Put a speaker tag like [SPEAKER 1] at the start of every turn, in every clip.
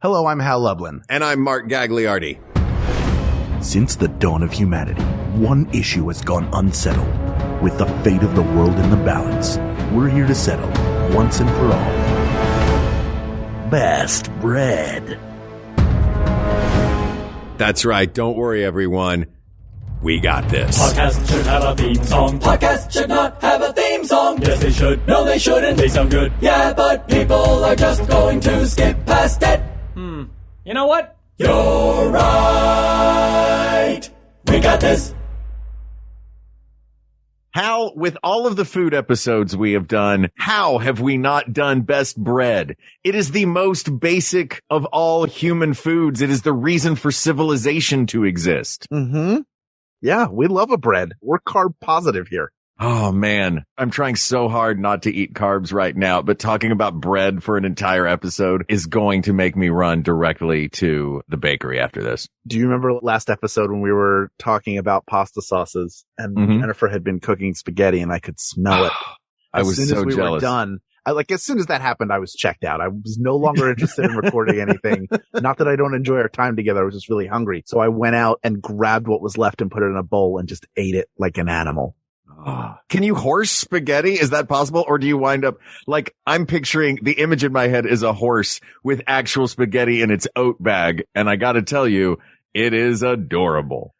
[SPEAKER 1] Hello, I'm Hal Lublin.
[SPEAKER 2] And I'm Mark Gagliardi.
[SPEAKER 3] Since the dawn of humanity, one issue has gone unsettled. With the fate of the world in the balance, we're here to settle, once and for all, best bread.
[SPEAKER 2] That's right. Don't worry, everyone. We got this.
[SPEAKER 4] Podcast should have a theme song. Podcast should not have a theme song. Yes, they should. No, they shouldn't. They sound good. Yeah, but people are just going to skip past it.
[SPEAKER 5] You know what?
[SPEAKER 4] You're right. We got this.
[SPEAKER 2] Hal, with all of the food episodes we have done, how have we not done best bread? It is the most basic of all human foods. It is the reason for civilization to exist.
[SPEAKER 1] Mm-hmm. Yeah, we love a bread. We're carb positive here.
[SPEAKER 2] Oh, man. I'm trying so hard not to eat carbs right now, but talking about bread for an entire episode is going to make me run directly to the bakery after this.
[SPEAKER 1] Do you remember last episode when we were talking about pasta sauces and Jennifer had been cooking spaghetti and I could smell it?
[SPEAKER 2] I was so jealous.
[SPEAKER 1] As soon as we were done, as soon as that happened, I was checked out. I was no longer interested in recording anything. Not that I don't enjoy our time together. I was just really hungry. So I went out and grabbed what was left and put it in a bowl and just ate it like an animal.
[SPEAKER 2] Can you horse spaghetti? Is that possible? Or do you wind up like I'm picturing the image in my head is a horse with actual spaghetti in its oat bag. And I got to tell you, it is adorable.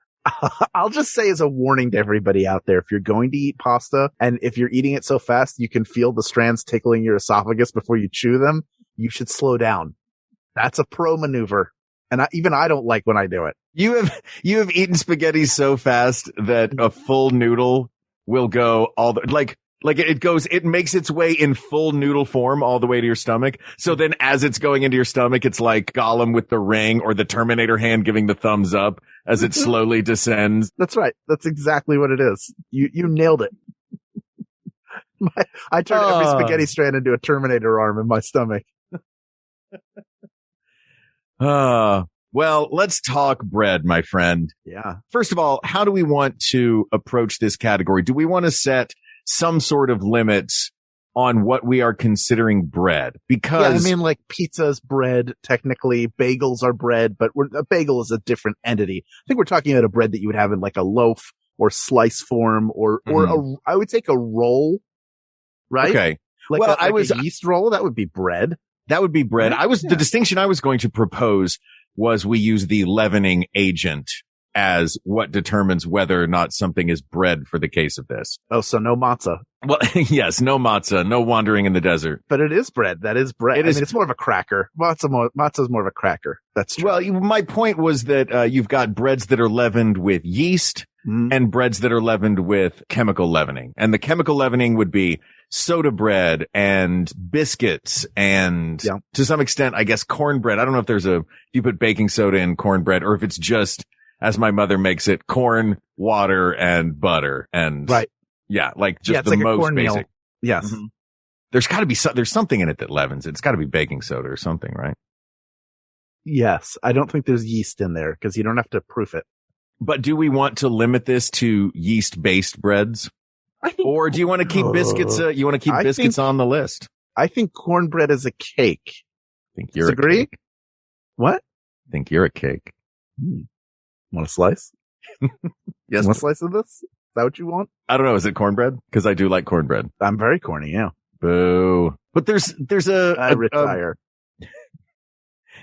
[SPEAKER 1] I'll just say as a warning to everybody out there, if you're going to eat pasta and if you're eating it so fast you can feel the strands tickling your esophagus before you chew them, you should slow down. That's a pro maneuver. And I don't like when I do it.
[SPEAKER 2] You have eaten spaghetti so fast that a full noodle will go all the, like it makes its way in full noodle form all the way to your stomach. So then as it's going into your stomach, it's like Gollum with the ring or the Terminator hand giving the thumbs up as it slowly descends.
[SPEAKER 1] That's right. That's exactly what it is. You nailed it. I turned every spaghetti strand into a Terminator arm in my stomach.
[SPEAKER 2] Well, let's talk bread, my friend.
[SPEAKER 1] Yeah.
[SPEAKER 2] First of all, how do we want to approach this category? Do we want to set some sort of limits on what we are considering bread? Because
[SPEAKER 1] like pizza's bread, technically bagels are bread, but a bagel is a different entity. I think we're talking about a bread that you would have in like a loaf or slice form or I would take a roll, right?
[SPEAKER 2] Okay.
[SPEAKER 1] A yeast roll, that would be bread.
[SPEAKER 2] That would be bread. The distinction I was going to propose was we use the leavening agent as what determines whether or not something is bread for the case of this.
[SPEAKER 1] Oh, so no matzah.
[SPEAKER 2] Well, yes, no matzah, no wandering in the desert.
[SPEAKER 1] But it is bread. That is bread. It's more of a cracker. Matzah is more of a cracker. That's true.
[SPEAKER 2] Well, my point was that you've got breads that are leavened with yeast and breads that are leavened with chemical leavening. And the chemical leavening would be soda bread and biscuits and to some extent, I guess, cornbread. I don't know if you put baking soda in cornbread or if it's just, as my mother makes it, corn, water, and butter. And
[SPEAKER 1] right.
[SPEAKER 2] Yeah, like just the most basic.
[SPEAKER 1] Meal. Yes.
[SPEAKER 2] Mm-hmm. There's gotta be there's something in it that leavens. It's gotta be baking soda or something, right?
[SPEAKER 1] Yes. I don't think there's yeast in there because you don't have to proof it.
[SPEAKER 2] But do we want to limit this to yeast-based breads? Or do you want to keep biscuits? You want to keep biscuits on the list?
[SPEAKER 1] I think cornbread is a cake.
[SPEAKER 2] I think you're
[SPEAKER 1] Disagree?
[SPEAKER 2] A cake.
[SPEAKER 1] What?
[SPEAKER 2] I think you're a cake.
[SPEAKER 1] Want a slice?
[SPEAKER 2] Yes.
[SPEAKER 1] Want a slice of this? Is that what you want?
[SPEAKER 2] I don't know. Is it cornbread? Because I do like cornbread.
[SPEAKER 1] I'm very corny, yeah.
[SPEAKER 2] Boo. But there's
[SPEAKER 1] I retire.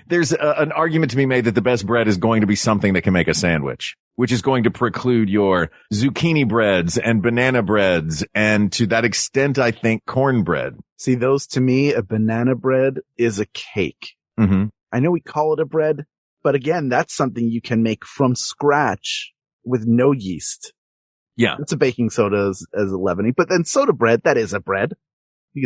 [SPEAKER 2] There's an argument to be made that the best bread is going to be something that can make a sandwich, which is going to preclude your zucchini breads and banana breads. And to that extent, I think cornbread.
[SPEAKER 1] See, those to me, a banana bread is a cake.
[SPEAKER 2] Mm-hmm.
[SPEAKER 1] I know we call it a bread, but again, that's something you can make from scratch with no yeast.
[SPEAKER 2] Yeah.
[SPEAKER 1] It's a baking soda as a leavening, but then soda bread, that is a bread.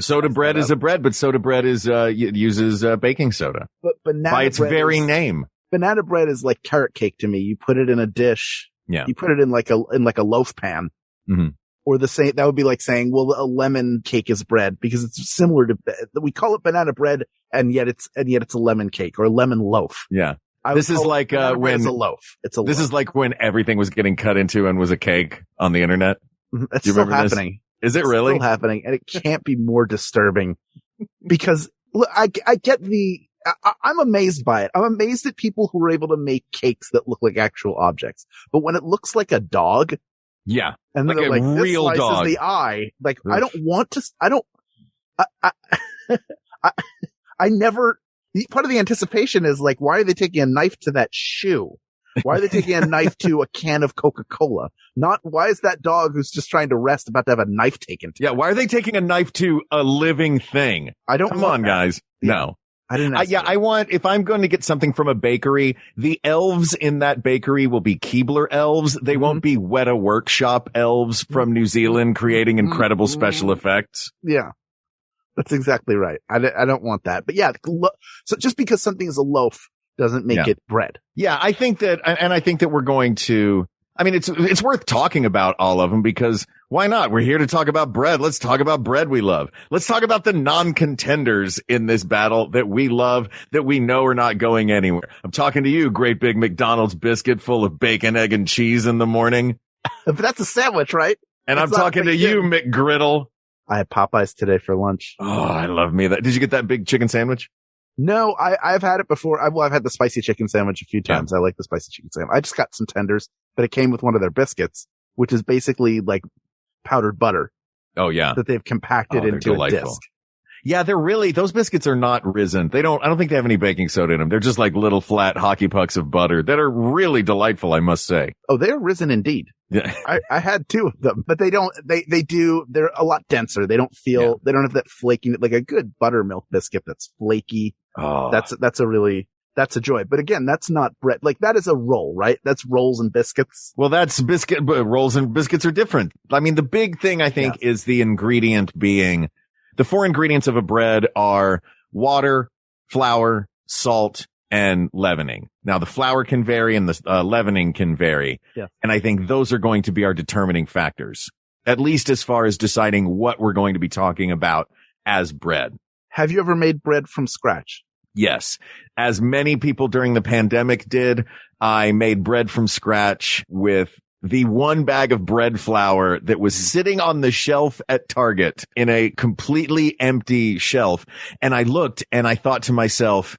[SPEAKER 2] Soda bread is a bread, but soda bread is, uses, baking soda.
[SPEAKER 1] But banana
[SPEAKER 2] by its very name.
[SPEAKER 1] Banana bread is like carrot cake to me. You put it in a dish.
[SPEAKER 2] Yeah.
[SPEAKER 1] You put it in like a loaf pan.
[SPEAKER 2] Mm-hmm.
[SPEAKER 1] Or that would be like saying, well, a lemon cake is bread because it's similar to, we call it banana bread and yet it's a lemon cake or a lemon loaf.
[SPEAKER 2] Yeah. This is like, when
[SPEAKER 1] it's a loaf.
[SPEAKER 2] This is like when everything was getting cut into and was a cake on the internet.
[SPEAKER 1] It's still happening.
[SPEAKER 2] Is it really?
[SPEAKER 1] It's still happening, and it can't be more disturbing because look, I get the I'm amazed by it. I'm amazed at people who are able to make cakes that look like actual objects. But when it looks like a dog,
[SPEAKER 2] Yeah.
[SPEAKER 1] and
[SPEAKER 2] Like
[SPEAKER 1] they're
[SPEAKER 2] a
[SPEAKER 1] like, this
[SPEAKER 2] real
[SPEAKER 1] slices
[SPEAKER 2] dog.
[SPEAKER 1] the eye, like,
[SPEAKER 2] Oof.
[SPEAKER 1] I don't want to, I never, part of the anticipation is like, why are they taking a knife to that shoe? Why are they taking a knife to a can of Coca-Cola? Not, why is that dog who's just trying to rest about to have a knife taken to
[SPEAKER 2] Yeah.
[SPEAKER 1] it?
[SPEAKER 2] Why are they taking a knife to a living thing?
[SPEAKER 1] I don't
[SPEAKER 2] Come
[SPEAKER 1] want
[SPEAKER 2] on,
[SPEAKER 1] that.
[SPEAKER 2] guys.
[SPEAKER 1] Yeah.
[SPEAKER 2] No.
[SPEAKER 1] I didn't ask
[SPEAKER 2] Yeah,
[SPEAKER 1] for
[SPEAKER 2] I want, if I'm going to get something from a bakery, the elves in that bakery will be Keebler elves. They won't be Weta Workshop elves from New Zealand creating incredible special effects.
[SPEAKER 1] Yeah, that's exactly right. I don't want that. But yeah, so just because something is a loaf doesn't make it bread.
[SPEAKER 2] Yeah, I think that, and I think that we're going to, I mean, it's worth talking about all of them because why not? We're here to talk about bread. Let's talk about bread we love. Let's talk about the non-contenders in this battle that we love, that we know are not going anywhere. I'm talking to you, great big McDonald's biscuit full of bacon, egg, and cheese in the morning.
[SPEAKER 1] But that's a sandwich, right?
[SPEAKER 2] And
[SPEAKER 1] It's
[SPEAKER 2] I'm
[SPEAKER 1] not
[SPEAKER 2] talking to you,
[SPEAKER 1] bacon.
[SPEAKER 2] McGriddle.
[SPEAKER 1] I had Popeyes today for lunch.
[SPEAKER 2] Oh, I love me that. Did you get that big chicken sandwich?
[SPEAKER 1] No, I've had it before. I've had the spicy chicken sandwich a few times. I like the spicy chicken sandwich. I just got some tenders, but it came with one of their biscuits, which is basically like powdered butter
[SPEAKER 2] Oh, yeah.
[SPEAKER 1] that they've compacted
[SPEAKER 2] Oh, they're
[SPEAKER 1] into a
[SPEAKER 2] delightful.
[SPEAKER 1] disc.
[SPEAKER 2] Yeah, those biscuits are not risen. I don't think they have any baking soda in them. They're just like little flat hockey pucks of butter that are really delightful, I must say.
[SPEAKER 1] Oh, they're risen indeed.
[SPEAKER 2] Yeah.
[SPEAKER 1] I had two of them, but they're a lot denser. They don't feel, they don't have that flaky, like a good buttermilk biscuit that's flaky.
[SPEAKER 2] Oh,
[SPEAKER 1] That's a joy. But again, that's not bread. Like that is a roll, right? That's rolls and biscuits.
[SPEAKER 2] well, that's biscuit, but rolls and biscuits are different. I mean, the big thing I think is the ingredient being the 4 ingredients of a bread are water, flour, salt, and leavening. Now the flour can vary and the leavening can vary.
[SPEAKER 1] Yeah.
[SPEAKER 2] And I think those are going to be our determining factors, at least as far as deciding what we're going to be talking about as bread.
[SPEAKER 1] Have you ever made bread from scratch?
[SPEAKER 2] Yes. As many people during the pandemic did, I made bread from scratch with the one bag of bread flour that was sitting on the shelf at Target in a completely empty shelf. And I looked and I thought to myself,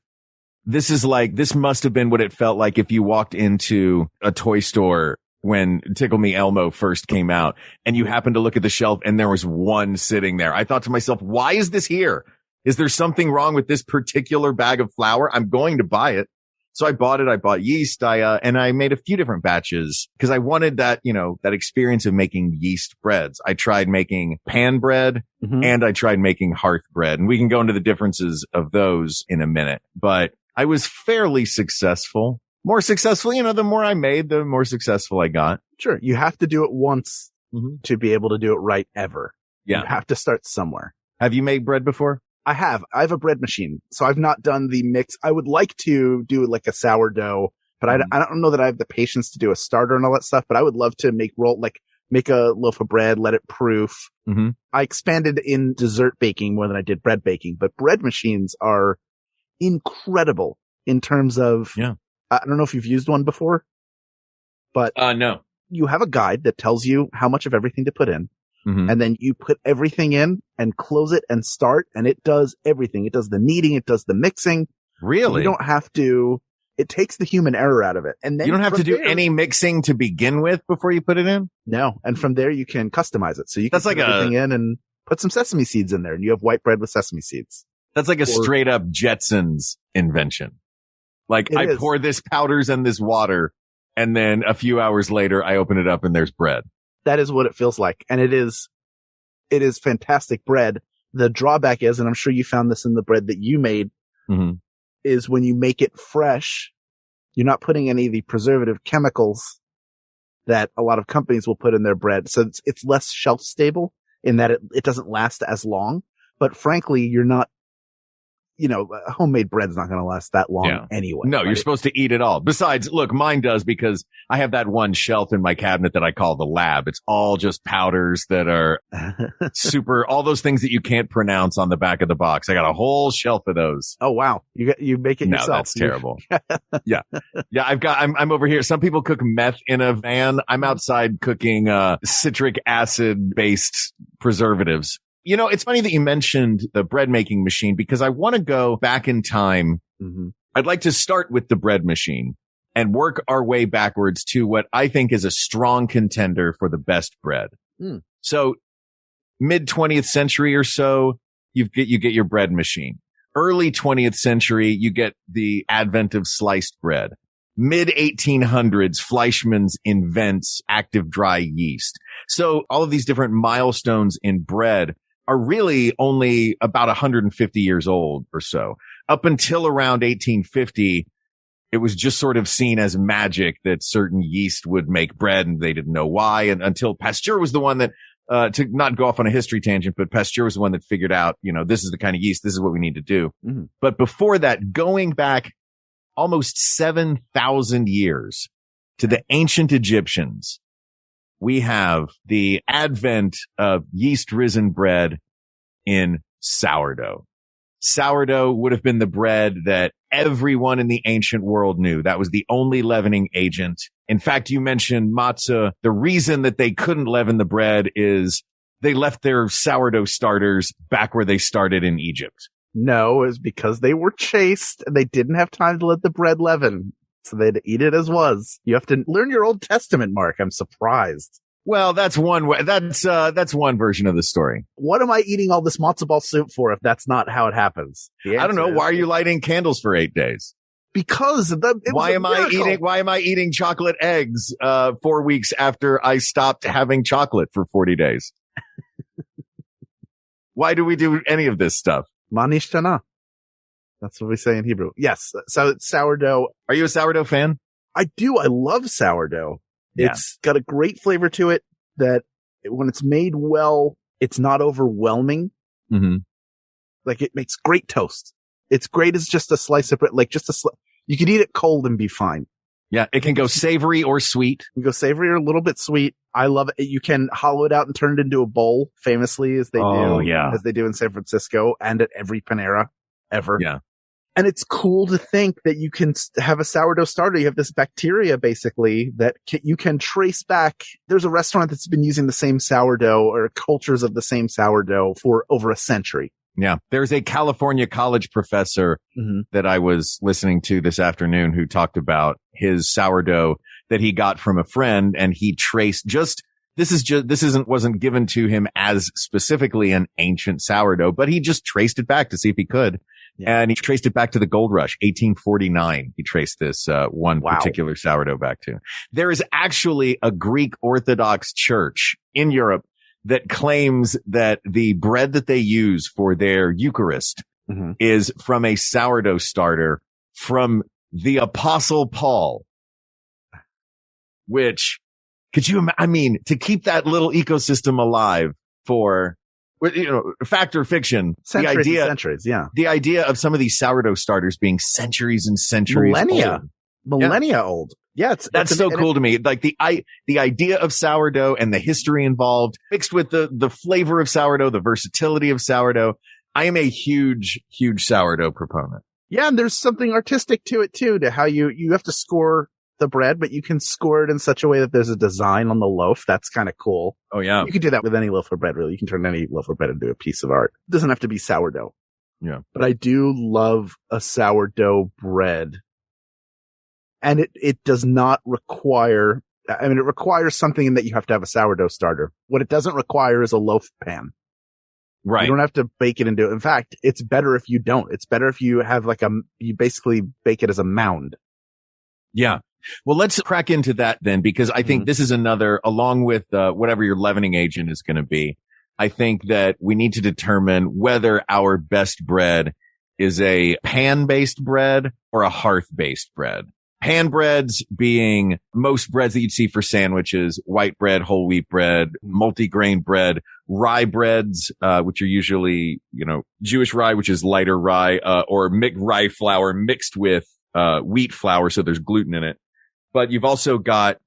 [SPEAKER 2] this must have been what it felt like if you walked into a toy store when Tickle Me Elmo first came out and you happened to look at the shelf and there was one sitting there. I thought to myself, why is this here? Is there something wrong with this particular bag of flour? I'm going to buy it. So I bought it. I bought yeast. And I made a few different batches because I wanted that, that experience of making yeast breads. I tried making pan bread and I tried making hearth bread, and we can go into the differences of those in a minute, but I was fairly successful. More successful, the more I made, the more successful I got.
[SPEAKER 1] Sure. You have to do it once to be able to do it right ever.
[SPEAKER 2] Yeah.
[SPEAKER 1] You have to start somewhere.
[SPEAKER 2] Have you made bread before?
[SPEAKER 1] I have a bread machine, so I've not done the mix. I would like to do like a sourdough, but I don't know that I have the patience to do a starter and all that stuff, but I would love to make a loaf of bread, let it proof.
[SPEAKER 2] Mm-hmm.
[SPEAKER 1] I expanded in dessert baking more than I did bread baking, but bread machines are incredible in terms of, I don't know if you've used one before, but
[SPEAKER 2] no.
[SPEAKER 1] You have a guide that tells you how much of everything to put in.
[SPEAKER 2] Mm-hmm.
[SPEAKER 1] And then you put everything in and close it and start, and it does everything. It does the kneading. It does the mixing.
[SPEAKER 2] Really?
[SPEAKER 1] You don't have to, it takes the human error out of it. And then
[SPEAKER 2] you don't have to do
[SPEAKER 1] there,
[SPEAKER 2] any mixing to begin with before you put it in?
[SPEAKER 1] No. And from there you can customize it. So you can
[SPEAKER 2] That's
[SPEAKER 1] put
[SPEAKER 2] like
[SPEAKER 1] everything in and put some sesame seeds in there, and you have white bread with sesame seeds.
[SPEAKER 2] That's like a straight up Jetsons invention. Like I pour this powders and this water, and then a few hours later I open it up and there's bread.
[SPEAKER 1] That is what it feels like. And it is fantastic bread. The drawback is, and I'm sure you found this in the bread that you made, is when you make it fresh, you're not putting any of the preservative chemicals that a lot of companies will put in their bread. So it's less shelf stable in that it doesn't last as long. But frankly, you're not, homemade bread's not going to last that long anyway.
[SPEAKER 2] No,
[SPEAKER 1] right?
[SPEAKER 2] You're supposed to eat it all. Besides, look, mine does because I have that one shelf in my cabinet that I call the lab. It's all just powders that are all those things that you can't pronounce on the back of the box. I got a whole shelf of those.
[SPEAKER 1] Oh, wow. You make it yourself.
[SPEAKER 2] No, that's terrible. Yeah. I'm over here. Some people cook meth in a van. I'm outside cooking, citric acid based preservatives. It's funny that you mentioned the bread making machine because I want to go back in time
[SPEAKER 1] Mm-hmm.
[SPEAKER 2] I'd like to start with the bread machine and work our way backwards to what I think is a strong contender for the best bread. So mid 20th century or so, you get your bread machine. Early 20th century, you get the advent of sliced bread. Mid 1800s, Fleischmann's invents active dry yeast. So all of these different milestones in bread are really only about 150 years old or so. Up until around 1850, it was just sort of seen as magic that certain yeast would make bread, and they didn't know why. And until Pasteur was the one that, to not go off on a history tangent, but Pasteur was the one that figured out, this is the kind of yeast, this is what we need to do. Mm-hmm. But before that, going back almost 7,000 years to the ancient Egyptians, we have the advent of yeast-risen bread in sourdough. Sourdough would have been the bread that everyone in the ancient world knew. That was the only leavening agent. In fact, you mentioned matzah. The reason that they couldn't leaven the bread is they left their sourdough starters back where they started in Egypt.
[SPEAKER 1] No, it was because they were chased and they didn't have time to let the bread leaven. So they'd eat it as was. You have to learn your Old Testament, Mark. I'm surprised.
[SPEAKER 2] Well, that's one way. That's one version of the story.
[SPEAKER 1] What am I eating all this matzo ball soup for if that's not how it happens?
[SPEAKER 2] I don't know. Why are you lighting candles for 8 days?
[SPEAKER 1] Because
[SPEAKER 2] why am I eating chocolate eggs 4 weeks after I stopped having chocolate for 40 days? Why do we do any of this stuff?
[SPEAKER 1] Manishtana. That's what we say in Hebrew. Yes. So sourdough.
[SPEAKER 2] Are you a sourdough fan?
[SPEAKER 1] I do. I love sourdough. Yeah. It's got a great flavor to it that when it's made well, it's not overwhelming.
[SPEAKER 2] Mm-hmm.
[SPEAKER 1] Like it makes great toast. It's great as just a slice of bread, you could eat it cold and be fine.
[SPEAKER 2] Yeah. It can go savory or sweet.
[SPEAKER 1] You can go savory or a little bit sweet. I love it. You can hollow it out and turn it into a bowl famously as they do in San Francisco and at every Panera ever.
[SPEAKER 2] Yeah.
[SPEAKER 1] And it's cool to think that you can have a sourdough starter. You have this bacteria basically that you can trace back. There's a restaurant that's been using the same sourdough or cultures of the same sourdough for over a century.
[SPEAKER 2] Yeah. There's a California college professor that I was listening to this afternoon who talked about his sourdough that he got from a friend, and he traced wasn't given to him as specifically an ancient sourdough, but he just traced it back to see if he could. Yeah. And he traced it back to the gold rush, 1849. He traced this particular sourdough back to. There is actually a Greek Orthodox church in Europe that claims that the bread that they use for their Eucharist is from a sourdough starter from the Apostle Paul. Which, to keep that little ecosystem alive for, fact or fiction,
[SPEAKER 1] centuries, yeah.
[SPEAKER 2] The idea of some of these sourdough starters being centuries and centuries
[SPEAKER 1] millennia old. Yeah,
[SPEAKER 2] that's so cool to me. Like the idea of sourdough and the history involved, mixed with the flavor of sourdough, the versatility of sourdough. I am a huge, huge sourdough proponent.
[SPEAKER 1] Yeah, and there's something artistic to it too, to how you have to score the bread, but you can score it in such a way that there's a design on the loaf. That's kind of cool.
[SPEAKER 2] Oh yeah.
[SPEAKER 1] You can do that with any loaf of bread, really. You can turn any loaf of bread into a piece of art. It doesn't have to be sourdough.
[SPEAKER 2] Yeah.
[SPEAKER 1] But I do love a sourdough bread. And it does not require, it requires something in that you have to have a sourdough starter. What it doesn't require is a loaf pan.
[SPEAKER 2] Right.
[SPEAKER 1] You don't have to bake it into it. In fact, it's better if you don't. It's better if you have you basically bake it as a mound.
[SPEAKER 2] Yeah. Well, let's crack into that then, because I think this is another, along with whatever your leavening agent is going to be, I think that we need to determine whether our best bread is a pan-based bread or a hearth-based bread. Pan breads being most breads that you'd see for sandwiches, white bread, whole wheat bread, multi-grain bread, rye breads, which are usually, Jewish rye, which is lighter rye, or rye flour mixed with wheat flour, so there's gluten in it. But you've also got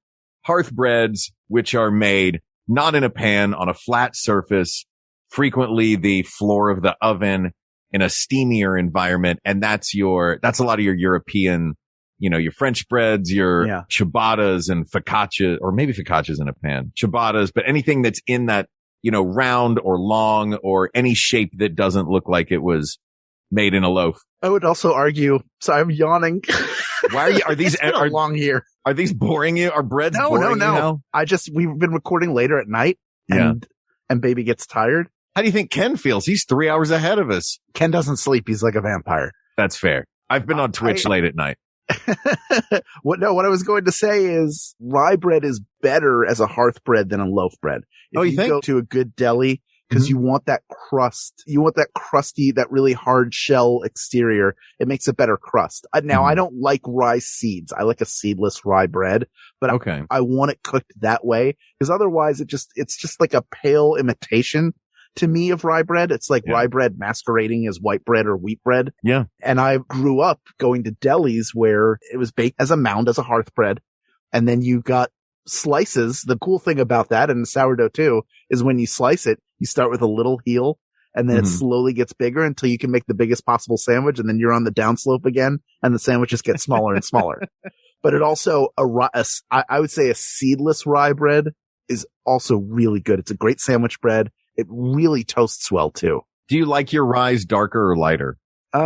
[SPEAKER 2] hearth breads, which are made not in a pan, on a flat surface, frequently the floor of the oven in a steamier environment. And that's a lot of your European, your French breads, your ciabattas and focaccia, or maybe focaccias in a pan, ciabattas, but anything that's in that, round or long or any shape that doesn't look like it was, made in a loaf.
[SPEAKER 1] I would also argue, sorry, I'm yawning.
[SPEAKER 2] Why are these,
[SPEAKER 1] It's been a long year.
[SPEAKER 2] are these boring you? Are breads boring you now?
[SPEAKER 1] We've been recording later at night and baby gets tired.
[SPEAKER 2] How do you think Ken feels? He's 3 hours ahead of us.
[SPEAKER 1] Ken doesn't sleep. He's like a vampire.
[SPEAKER 2] That's fair. I've been on Twitch late at night.
[SPEAKER 1] What I was going to say is rye bread is better as a hearth bread than a loaf bread. If
[SPEAKER 2] you think?
[SPEAKER 1] Go to a good deli, because you want that crust, that crusty, that really hard shell exterior. It makes a better crust. Now I don't like rye seeds. I like a seedless rye bread, but I want it cooked that way, because otherwise it's just like a pale imitation to me of rye bread. It's like rye bread masquerading as white bread or wheat bread.
[SPEAKER 2] Yeah.
[SPEAKER 1] And I grew up going to delis where it was baked as a mound, as a hearth bread. And then you got slices. The cool thing about that, and the sourdough too, is when you slice it, you start with a little heel and then it slowly gets bigger until you can make the biggest possible sandwich. And then you're on the downslope again and the sandwiches get smaller and smaller. But it also, I would say a seedless rye bread is also really good. It's a great sandwich bread. It really toasts well too.
[SPEAKER 2] Do you like your ryes darker or lighter?
[SPEAKER 1] As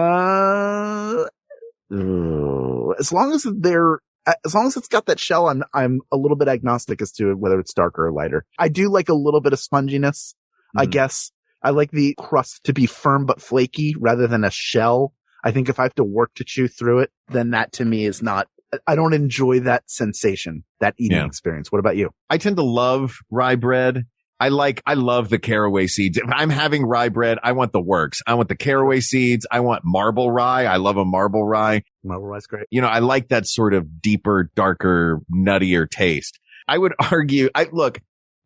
[SPEAKER 1] long as it's got that shell, I'm a little bit agnostic as to whether it's darker or lighter. I do like a little bit of sponginess, I guess. I like the crust to be firm but flaky rather than a shell. I think if I have to work to chew through it, then that to me is not, I don't enjoy that sensation, that eating experience. What about you?
[SPEAKER 2] I tend to love rye bread. I love the caraway seeds. If I'm having rye bread, I want the works. I want the caraway seeds. I want marble rye. I love a marble rye.
[SPEAKER 1] Marble rye's great.
[SPEAKER 2] I like that sort of deeper, darker, nuttier taste. I would argue,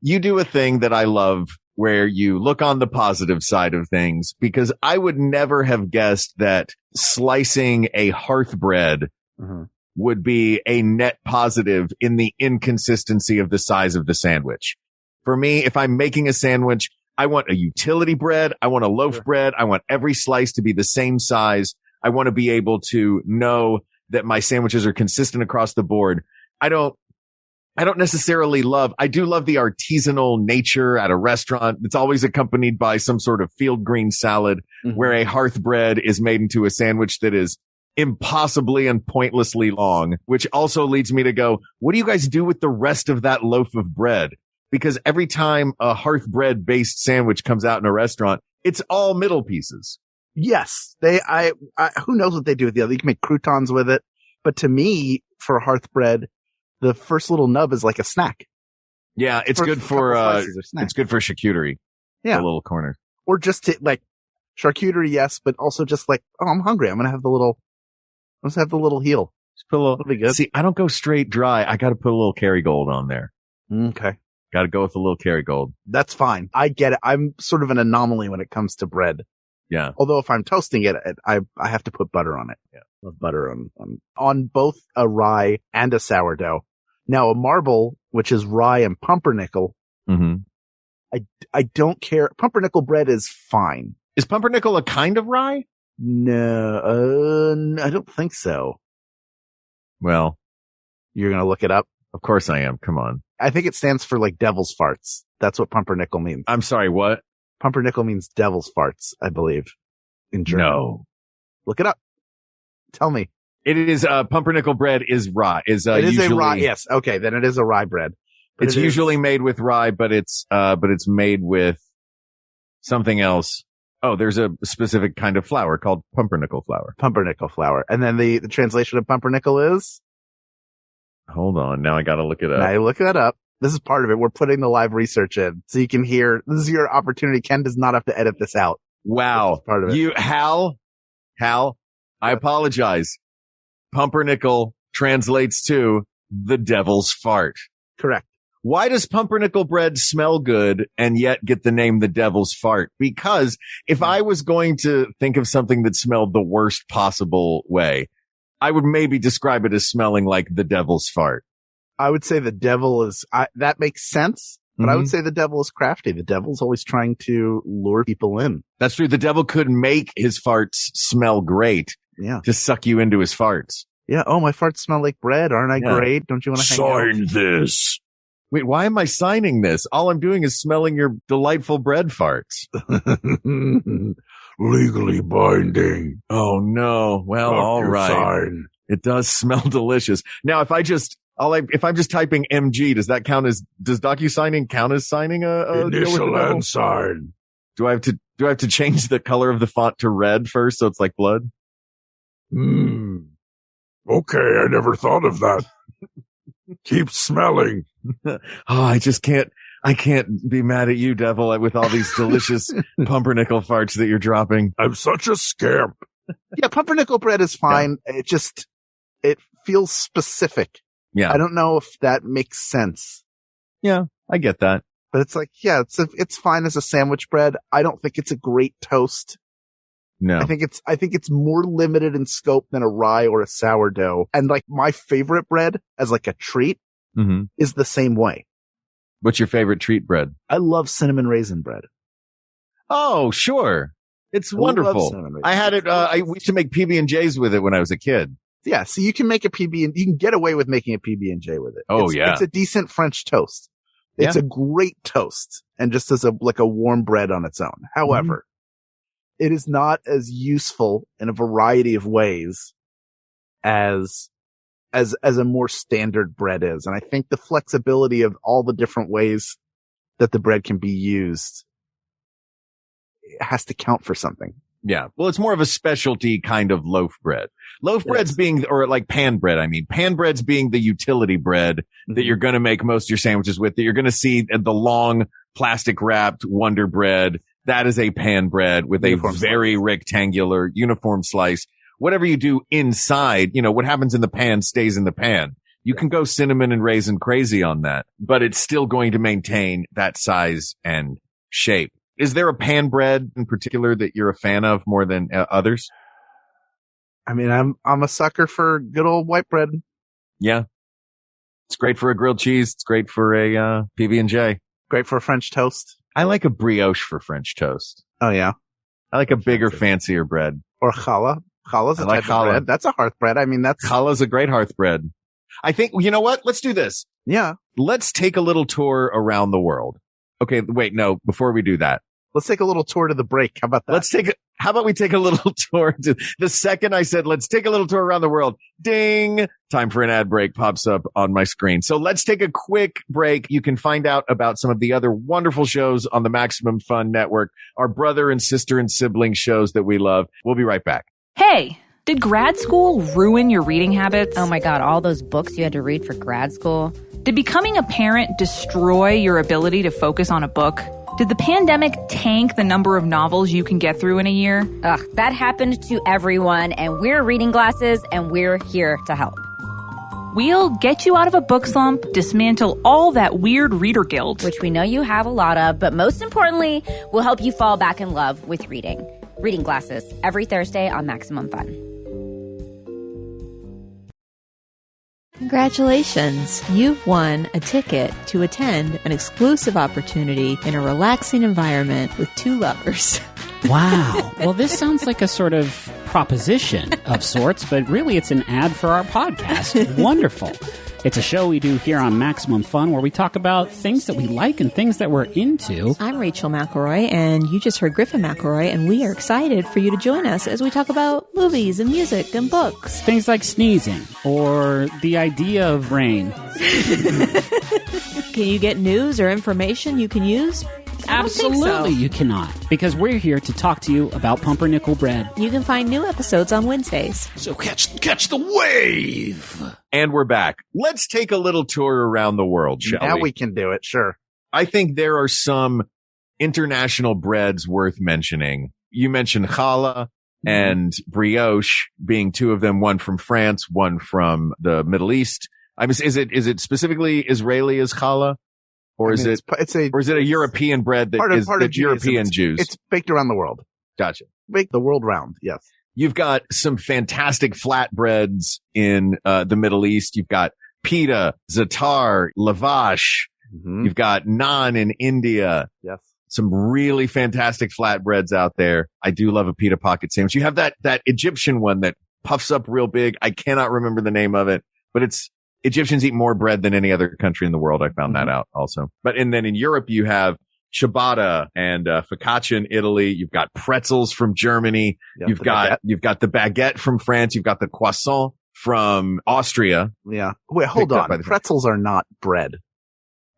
[SPEAKER 2] you do a thing that I love where you look on the positive side of things, because I would never have guessed that slicing a hearth bread would be a net positive in the inconsistency of the size of the sandwich. For me, if I'm making a sandwich, I want a utility bread. I want a loaf bread. I want every slice to be the same size. I want to be able to know that my sandwiches are consistent across the board. I don't necessarily I do love the artisanal nature at a restaurant. It's always accompanied by some sort of field green salad where a hearth bread is made into a sandwich that is impossibly and pointlessly long, which also leads me to go, what do you guys do with the rest of that loaf of bread? Because every time a hearth bread based sandwich comes out in a restaurant, it's all middle pieces.
[SPEAKER 1] Yes. Who knows what they do with the other? You can make croutons with it. But to me, for a hearth bread, the first little nub is like a snack.
[SPEAKER 2] Yeah. It's good for charcuterie.
[SPEAKER 1] Yeah.
[SPEAKER 2] The little corner.
[SPEAKER 1] Or just to charcuterie. Yes. But also just I'm hungry. I'm going to have the little heel.
[SPEAKER 2] Just put a little,
[SPEAKER 1] that'll be good.
[SPEAKER 2] See, I don't go straight dry. I got to put a little Kerrygold on there.
[SPEAKER 1] Okay.
[SPEAKER 2] Got to go with a little Kerrygold.
[SPEAKER 1] That's fine. I get it. I'm sort of an anomaly when it comes to bread.
[SPEAKER 2] Yeah.
[SPEAKER 1] Although if I'm toasting it, I have to put butter on it. Yeah. Love butter on both a rye and a sourdough. Now a marble, which is rye and pumpernickel. I don't care. Pumpernickel bread is fine.
[SPEAKER 2] Is pumpernickel a kind of rye?
[SPEAKER 1] No, I don't think so.
[SPEAKER 2] Well,
[SPEAKER 1] you're going to look it up?
[SPEAKER 2] Of course I am. Come on.
[SPEAKER 1] I think it stands for devil's farts. That's what pumpernickel means.
[SPEAKER 2] I'm sorry, what?
[SPEAKER 1] Pumpernickel means devil's farts, I believe, in German.
[SPEAKER 2] No.
[SPEAKER 1] Look it up. Tell me.
[SPEAKER 2] It is, pumpernickel bread is rye. It is a
[SPEAKER 1] rye. Yes. Okay. Then it is a rye bread.
[SPEAKER 2] It's usually made with rye, but it's made with something else. Oh, there's a specific kind of flour called pumpernickel flour.
[SPEAKER 1] Pumpernickel flour. And then the translation of pumpernickel is?
[SPEAKER 2] Hold on. Now I got to look it up.
[SPEAKER 1] Now you look that up. This is part of it. We're putting the live research in so you can hear. This is your opportunity. Ken does not have to edit this out.
[SPEAKER 2] Wow.
[SPEAKER 1] Part of it.
[SPEAKER 2] Hal, I apologize. Pumpernickel translates to the devil's fart.
[SPEAKER 1] Correct.
[SPEAKER 2] Why does pumpernickel bread smell good and yet get the name the devil's fart? Because if I was going to think of something that smelled the worst possible way, I would maybe describe it as smelling like the devil's fart.
[SPEAKER 1] I would say the devil is, that makes sense, but I would say the devil is crafty. The devil's always trying to lure people in.
[SPEAKER 2] That's true. The devil could make his farts smell great.
[SPEAKER 1] Yeah.
[SPEAKER 2] To suck you into his farts.
[SPEAKER 1] Yeah. Oh, my farts smell like bread. Aren't I great? Don't you want to hang out?
[SPEAKER 2] Sign this. Wait, why am I signing this? All I'm doing is smelling your delightful bread farts.
[SPEAKER 3] legally binding.
[SPEAKER 2] Oh no. Well, all right.
[SPEAKER 3] Sign.
[SPEAKER 2] It does smell delicious. Now, if I'm just typing MG, does DocuSigning count as signing a deal with the
[SPEAKER 3] Initial
[SPEAKER 2] devil?
[SPEAKER 3] and sign.
[SPEAKER 2] Do I have to change the color of the font to red first so it's like blood?
[SPEAKER 3] Okay, I never thought of that. Keep smelling.
[SPEAKER 2] Oh, I can't be mad at you, devil, with all these delicious pumpernickel farts that you're dropping.
[SPEAKER 3] I'm such a scamp.
[SPEAKER 1] Yeah, pumpernickel bread is fine. It feels specific.
[SPEAKER 2] Yeah.
[SPEAKER 1] I don't know if that makes sense,
[SPEAKER 2] Yeah, I get that.
[SPEAKER 1] but it's like, yeah, it's fine as a sandwich bread. I don't think it's a great toast.
[SPEAKER 2] No.
[SPEAKER 1] I think it's more limited in scope than a rye or a sourdough. And like my favorite bread as like a treat
[SPEAKER 2] Mm-hmm.
[SPEAKER 1] is the same way.
[SPEAKER 2] What's your favorite treat bread?
[SPEAKER 1] I love cinnamon raisin bread.
[SPEAKER 2] Oh, sure. It's
[SPEAKER 1] I love
[SPEAKER 2] wonderful.
[SPEAKER 1] cinnamon raisin
[SPEAKER 2] I had it, we used to make PB&Js with it when I was a kid.
[SPEAKER 1] Yeah, so you can make a you can get away with making a PB&J with it.
[SPEAKER 2] Oh, yeah.
[SPEAKER 1] It's a decent French toast. It's a great toast and just as a warm bread on its own. However, it is not as useful in a variety of ways as a more standard bread is. And I think the flexibility of all the different ways that the bread can be used has to count for something.
[SPEAKER 2] Yeah. Well, it's more of a specialty kind of loaf bread. Loaf bread's being, or like pan bread, I mean. Pan bread's being the utility bread that you're going to make most of your sandwiches with, that you're going to see the long plastic wrapped Wonder Bread. That is a pan bread with
[SPEAKER 1] Uniform
[SPEAKER 2] a very
[SPEAKER 1] slice.
[SPEAKER 2] rectangular uniform slice. Whatever you do inside, what happens in the pan stays in the pan. You can go cinnamon and raisin crazy on that, but it's still going to maintain that size and shape. Is there a pan bread in particular that you're a fan of more than others?
[SPEAKER 1] I mean, I'm a sucker for good old white bread.
[SPEAKER 2] Yeah. It's great for a grilled cheese. It's great for a PB&J.
[SPEAKER 1] Great for a French toast.
[SPEAKER 2] I like a brioche for French toast.
[SPEAKER 1] Oh yeah.
[SPEAKER 2] I like a bigger, fancier bread.
[SPEAKER 1] Or challah. Challah's a
[SPEAKER 2] I like
[SPEAKER 1] type of
[SPEAKER 2] challah.
[SPEAKER 1] bread. That's a hearth bread. I mean, that's,
[SPEAKER 2] Challah's a great hearth bread. I think, you know what? Let's do this.
[SPEAKER 1] yeah.
[SPEAKER 2] Let's take a little tour around the world. Okay, wait, no, before we do that,
[SPEAKER 1] Let's take a little tour to the break. How about that?
[SPEAKER 2] how about we take a little tour to, the second I said, let's take a little tour around the world, ding, time for an ad break pops up on my screen. So let's take a quick break. You can find out about some of the other wonderful shows on the Maximum Fun Network, our brother and sister and sibling shows that we love. We'll be right back.
[SPEAKER 6] Hey, did grad school ruin your reading habits?
[SPEAKER 7] Oh my God, all those books you had to read for grad school.
[SPEAKER 6] Did becoming a parent destroy your ability to focus on a book? Did the pandemic tank the number of novels you can get through in a year?
[SPEAKER 7] Ugh, that happened to everyone, and we're Reading Glasses, and we're here to help.
[SPEAKER 6] We'll get you out of a book slump, dismantle all that weird reader guilt.
[SPEAKER 7] Which we know you have a lot of, but most importantly, we'll help you fall back in love with reading. Reading Glasses, every Thursday on Maximum Fun.
[SPEAKER 8] Congratulations! You've won a ticket to attend an exclusive opportunity in a relaxing environment with two lovers.
[SPEAKER 9] Wow. Well, this sounds like a sort of proposition of sorts, but really it's an ad for our podcast. Wonderful. It's a show we do here on Maximum Fun where we talk about things that we like and things that we're into.
[SPEAKER 8] I'm Rachel McElroy, and you just heard Griffin McElroy, and we are excited for you to join us as we talk about movies and music and books.
[SPEAKER 9] Things like sneezing or the idea of rain.
[SPEAKER 8] Can you get news or information you can use? I don't think so.
[SPEAKER 9] Absolutely you cannot, because we're here to talk to you about pumpernickel bread.
[SPEAKER 8] You can find new episodes on Wednesdays.
[SPEAKER 3] So catch the wave.
[SPEAKER 2] And we're back. Let's take a little tour around the world, shall
[SPEAKER 1] Now
[SPEAKER 2] we?
[SPEAKER 1] we can do it. Sure.
[SPEAKER 2] I think there are some international breads worth mentioning. You mentioned challah and brioche being two of them, one from France, one from the Middle East. I mean, is it specifically Israeli as challah? Or is it a European bread that is European Jews?
[SPEAKER 1] It's baked around the world.
[SPEAKER 2] Gotcha.
[SPEAKER 1] Baked the world round. Yes.
[SPEAKER 2] You've got some fantastic flatbreads in the Middle East. You've got pita, za'atar, lavash.
[SPEAKER 1] Mm-hmm.
[SPEAKER 2] You've got naan in India.
[SPEAKER 1] Yes.
[SPEAKER 2] Some really fantastic flatbreads out there. I do love a pita pocket sandwich. You have that Egyptian one that puffs up real big. I cannot remember the name of it, but Egyptians eat more bread than any other country in the world. I found that out also. But, and then in Europe, you have ciabatta and focaccia in Italy. You've got pretzels from Germany. You've got the baguette from France. You've got the croissant from Austria.
[SPEAKER 1] Yeah. Wait, hold on. Pretzels are not bread.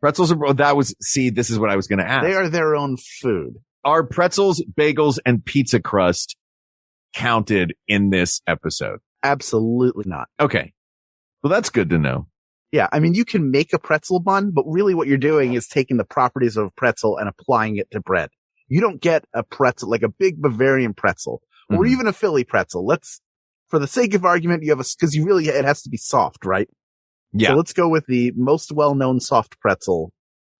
[SPEAKER 2] Pretzels are, this is what I was going to ask.
[SPEAKER 1] They are their own food.
[SPEAKER 2] Are pretzels, bagels, and pizza crust counted in this episode?
[SPEAKER 1] Absolutely not.
[SPEAKER 2] Okay. Well, that's good to know.
[SPEAKER 1] Yeah. I mean, you can make a pretzel bun, but really what you're doing is taking the properties of a pretzel and applying it to bread. You don't get a pretzel, like a big Bavarian pretzel or even a Philly pretzel. For the sake of argument, cause it has to be soft, right?
[SPEAKER 2] Yeah.
[SPEAKER 1] So let's go with the most well-known soft pretzel,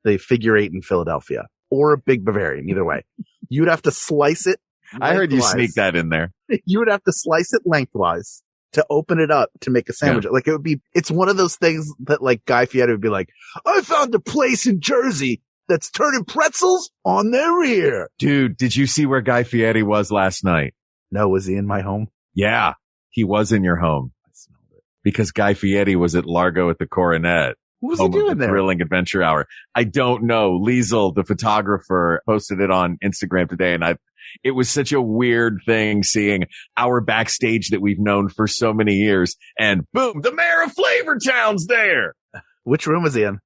[SPEAKER 1] the Figure 8 in Philadelphia, or a big Bavarian, either way. You would have to slice it.
[SPEAKER 2] I heard you sneak that in there.
[SPEAKER 1] You would have to slice it lengthwise to open it up to make a sandwich. Yeah. Like it's one of those things that like Guy Fieri would be like, I found a place in Jersey that's turning pretzels on their rear.
[SPEAKER 2] Dude, did you see where Guy Fieri was last night?
[SPEAKER 1] No, was he in my home?
[SPEAKER 2] Yeah, he was in your home. I smelled it. Because Guy Fieri was at Largo at the Coronet.
[SPEAKER 1] What was he doing there?
[SPEAKER 2] Thrilling Adventure Hour. I don't know. Liesel, the photographer, posted it on Instagram today, and it was such a weird thing seeing our backstage that we've known for so many years, and boom, the mayor of Flavortown's there.
[SPEAKER 1] Which room was he in?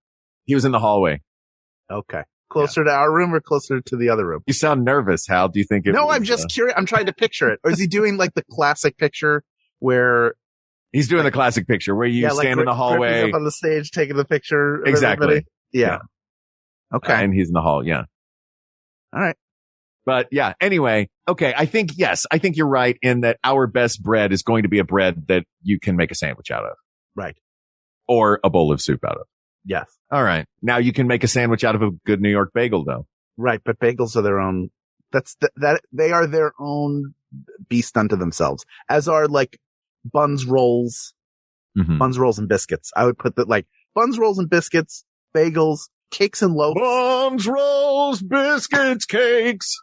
[SPEAKER 2] He was in the hallway.
[SPEAKER 1] Okay. Closer to our room or closer to the other room?
[SPEAKER 2] You sound nervous, Hal. Do you think
[SPEAKER 1] No, I'm just curious. I'm trying to picture it. Or is he doing like the classic picture where...
[SPEAKER 2] He's doing the classic picture where you stand in the hallway.
[SPEAKER 1] Up on the stage, taking the picture of
[SPEAKER 2] exactly.
[SPEAKER 1] Everybody. Yeah. Okay.
[SPEAKER 2] And he's in the hall. Yeah.
[SPEAKER 1] All right.
[SPEAKER 2] But yeah, anyway. Okay. I think you're right in that our best bread is going to be a bread that you can make a sandwich out of.
[SPEAKER 1] Right.
[SPEAKER 2] Or a bowl of soup out of.
[SPEAKER 1] Yes.
[SPEAKER 2] All right. Now you can make a sandwich out of a good New York bagel though.
[SPEAKER 1] Right. But bagels are their own. They are their own beast unto themselves, as are like buns, rolls, buns, rolls, and biscuits. I would put that like buns, rolls, and biscuits, bagels, cakes and loaves.
[SPEAKER 2] Buns, rolls, biscuits, cakes.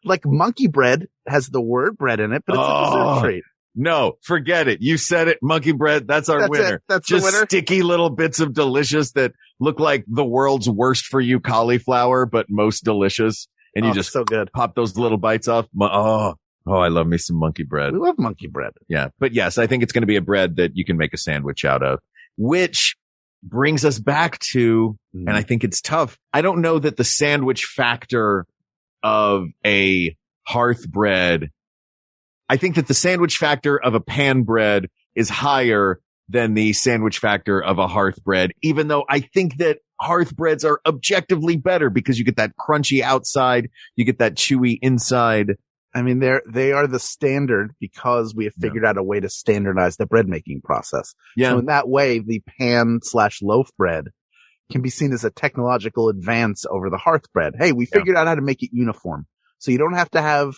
[SPEAKER 1] Like monkey bread has the word bread in it, but it's a dessert treat.
[SPEAKER 2] No, forget it. You said it. Monkey bread. That's our winner.
[SPEAKER 1] That's
[SPEAKER 2] just
[SPEAKER 1] the winner.
[SPEAKER 2] Sticky little bits of delicious that look like the world's worst for you cauliflower, but most delicious. And you just
[SPEAKER 1] so good.
[SPEAKER 2] Pop those little bites off. Oh, I love me some monkey bread.
[SPEAKER 1] We love monkey bread.
[SPEAKER 2] Yeah. But yes, I think it's going to be a bread that you can make a sandwich out of, which brings us back to, and I think it's tough. I don't know that the sandwich factor of a hearth bread, I think that the sandwich factor of a pan bread is higher than the sandwich factor of a hearth bread, even though I think that hearth breads are objectively better because you get that crunchy outside, you get that chewy inside.
[SPEAKER 1] I mean, they are the standard because we have figured out a way to standardize the bread making process.
[SPEAKER 2] Yeah.
[SPEAKER 1] So in that way, the pan/loaf bread can be seen as a technological advance over the hearth bread. Hey, we figured out how to make it uniform. So you don't have to have,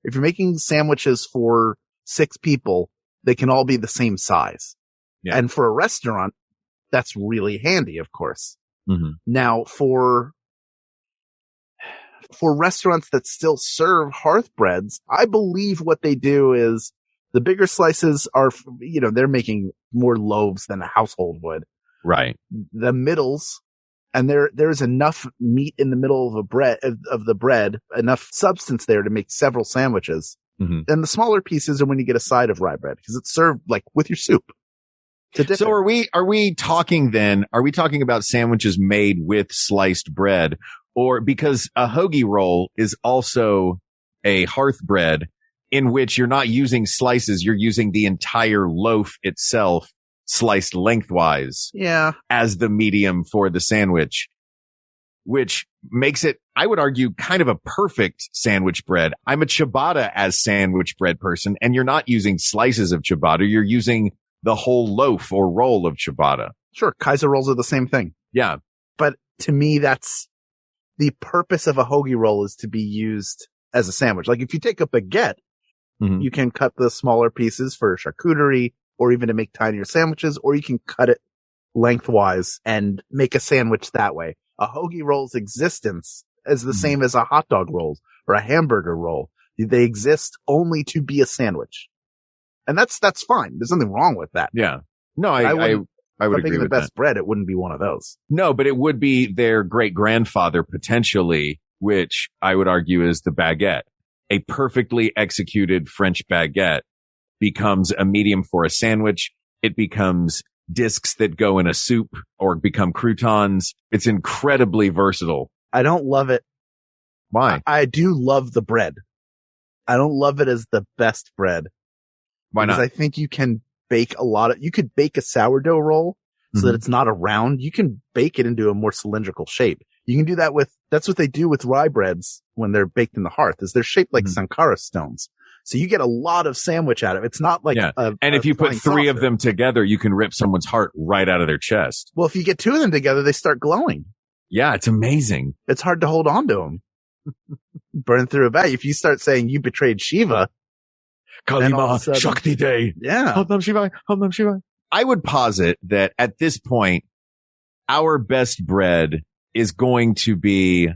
[SPEAKER 1] if you're making sandwiches for 6 people, they can all be the same size. Yeah. And for a restaurant, that's really handy, of course.
[SPEAKER 2] Mm-hmm.
[SPEAKER 1] Now, for restaurants that still serve hearth breads, I believe what they do is the bigger slices are, they're making more loaves than a household would.
[SPEAKER 2] Right.
[SPEAKER 1] The middles, and there's enough meat in the middle of the bread, enough substance there to make several sandwiches.
[SPEAKER 2] Mm-hmm.
[SPEAKER 1] And the smaller pieces are when you get a side of rye bread because it's served like with your soup.
[SPEAKER 2] So are we talking about sandwiches made with sliced bread, or because a hoagie roll is also a hearth bread in which you're not using slices, you're using the entire loaf itself sliced lengthwise.
[SPEAKER 1] Yeah.
[SPEAKER 2] As the medium for the sandwich, which makes it, I would argue, kind of a perfect sandwich bread. I'm a ciabatta as sandwich bread person, and you're not using slices of ciabatta, you're using the whole loaf or roll of ciabatta.
[SPEAKER 1] Sure. Kaiser rolls are the same thing.
[SPEAKER 2] Yeah.
[SPEAKER 1] But to me, that's the purpose of a hoagie roll, is to be used as a sandwich. Like if you take a baguette, you can cut the smaller pieces for charcuterie or even to make tinier sandwiches, or you can cut it lengthwise and make a sandwich that way. A hoagie roll's existence is the same as a hot dog roll or a hamburger roll. They exist only to be a sandwich. And that's fine. There's nothing wrong with that.
[SPEAKER 2] Yeah. No, I would
[SPEAKER 1] If I'm
[SPEAKER 2] agree
[SPEAKER 1] thinking
[SPEAKER 2] with
[SPEAKER 1] the best
[SPEAKER 2] that.
[SPEAKER 1] bread, it wouldn't be one of those.
[SPEAKER 2] No, but it would be their great grandfather potentially, which I would argue is the baguette. A perfectly executed French baguette becomes a medium for a sandwich. It becomes discs that go in a soup or become croutons. It's incredibly versatile.
[SPEAKER 1] I don't love it.
[SPEAKER 2] Why?
[SPEAKER 1] I do love the bread. I don't love it as the best bread.
[SPEAKER 2] Why
[SPEAKER 1] because
[SPEAKER 2] not?
[SPEAKER 1] I think you can bake you could bake a sourdough roll so that it's not a round. You can bake it into a more cylindrical shape. You can do that that's what they do with rye breads when they're baked in the hearth, is they're shaped like Sankara stones. So you get a lot of sandwich out of it. It's not like
[SPEAKER 2] and if you put three of them together, you can rip someone's heart right out of their chest.
[SPEAKER 1] Well, if you get two of them together, they start glowing.
[SPEAKER 2] Yeah, it's amazing.
[SPEAKER 1] It's hard to hold on to them. Burn through a bag. If you start saying you betrayed Shiva, then all of a
[SPEAKER 2] Kalima
[SPEAKER 1] sudden-
[SPEAKER 2] Shakti Day.
[SPEAKER 1] yeah.
[SPEAKER 2] Om Nam Shivaya, Om Nam Shivaya. I would posit that at this point, our best bread is going to be